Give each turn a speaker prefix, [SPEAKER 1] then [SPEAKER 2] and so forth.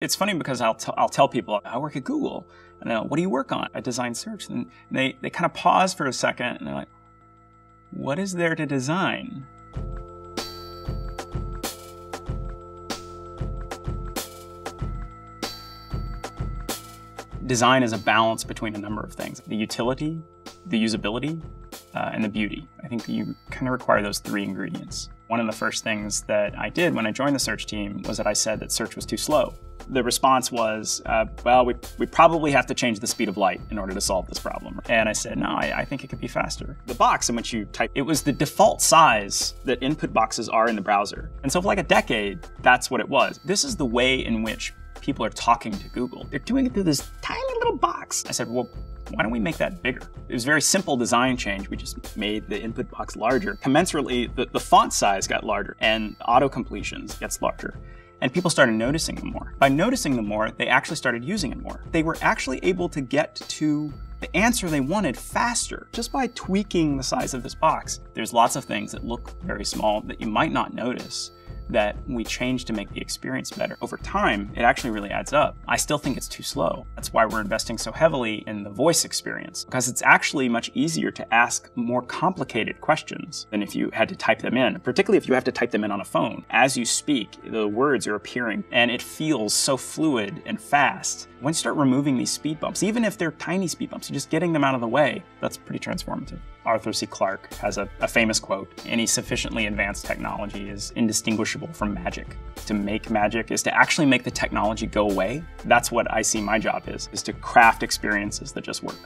[SPEAKER 1] It's funny because I'll tell people, I work at Google. And they're like, what do you work on? I design search. And they kind of pause for a second and they're like, what is there to design? Design is a balance between a number of things. The utility, the usability, and the beauty. I think you kind of require those three ingredients. One of the first things that I did when I joined the search team was that I said that search was too slow. The response was, well, we probably have to change the speed of light in order to solve this problem. And I said, no, I think it could be faster. The box in which you type, it was the default size that input boxes are in the browser. And so for like a decade, that's what it was. This is the way in which people are talking to Google. They're doing it through this tiny little box. I said, well, why don't we make that bigger? It was a very simple design change. We just made the input box larger. Commensurately, the font size got larger and auto-completions gets larger. And people started noticing them more. By noticing them more, they actually started using it more. They were actually able to get to the answer they wanted faster just by tweaking the size of this box. There's lots of things that look very small that you might not notice that we changed to make the experience better. Over time, it actually really adds up. I still think it's too slow. That's why we're investing so heavily in the voice experience, because it's actually much easier to ask more complicated questions than if you had to type them in, particularly if you have to type them in on a phone. As you speak, the words are appearing, and it feels so fluid and fast. Once you start removing these speed bumps, even if they're tiny speed bumps, you're just getting them out of the way, that's pretty transformative. Arthur C. Clarke has a famous quote, any sufficiently advanced technology is indistinguishable from magic. To make magic is to actually make the technology go away. That's what I see my job is to craft experiences that just work.